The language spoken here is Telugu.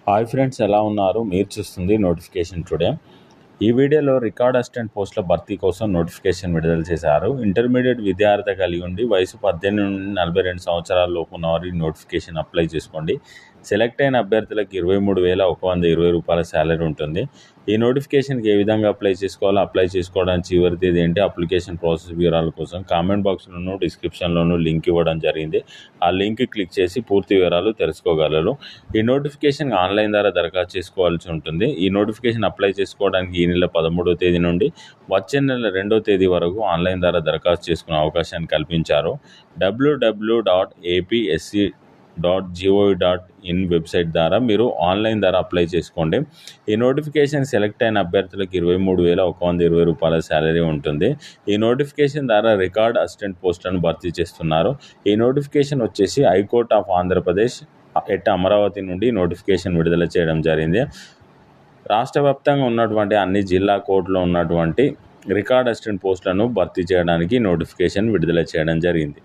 హాయ్ ఫ్రెండ్స్, ఎలా ఉన్నారు? మీరు చూస్తుంది నోటిఫికేషన్ టుడే. ఈ వీడియోలో రికార్డ్ అసిస్టెంట్ పోస్టుల భర్తీ కోసం నోటిఫికేషన్ విడుదల చేశారు. ఇంటర్మీడియట్ విద్యార్థి కలిగి ఉండి వయసు 18 నుండి 42 సంవత్సరాల లోపు ఉన్నవారు ఈ నోటిఫికేషన్ అప్లై చేసుకోండి. సెలెక్ట్ అయిన అభ్యర్థులకు 23,120 రూపాయల శాలరీ ఉంటుంది. ఈ నోటిఫికేషన్కి ఏ విధంగా అప్లై చేసుకోవాలో, అప్లై చేసుకోవడానికి చివరి తేదీ ఏంటి, అప్లికేషన్ ప్రాసెస్ వివరాల కోసం కామెంట్ బాక్స్లోనూ డిస్క్రిప్షన్లోనూ లింక్ ఇవ్వడం జరిగింది. ఆ లింక్ క్లిక్ చేసి పూర్తి వివరాలు తెలుసుకోగలరు. ఈ నోటిఫికేషన్ ఆన్లైన్ ద్వారా దరఖాస్తు చేసుకోవాల్సి ఉంటుంది. ఈ నోటిఫికేషన్ అప్లై చేసుకోవడానికి ఈ నెల 13వ తేదీ నుండి వచ్చే నెల 2వ తేదీ వరకు ఆన్లైన్ ద్వారా దరఖాస్తు చేసుకునే అవకాశాన్ని కల్పించారు. www.apsc.gov.in వెబ్సైట్ ద్వారా మీరు ఆన్లైన్ ద్వారా అప్లై చేసుకోండి. ఈ నోటిఫికేషన్ సెలెక్ట్ అయిన అభ్యర్థులకు 23,120 రూపాయల శాలరీ ఉంటుంది. ఈ నోటిఫికేషన్ ద్వారా రికార్డ్ అసిస్టెంట్ పోస్టులను భర్తీ చేస్తున్నారు. ఈ నోటిఫికేషన్ వచ్చేసి high court of Andhra Pradesh at Amaravati నుండి నోటిఫికేషన్ విడుదల చేయడం జరిగింది. రాష్ట్ర వ్యాప్తంగా ఉన్నటువంటి అన్ని జిల్లా కోర్టులో ఉన్నటువంటి రికార్డ్ అసిస్టెంట్ పోస్టులను భర్తీ చేయడానికి నోటిఫికేషన్ విడుదల చేయడం జరిగింది.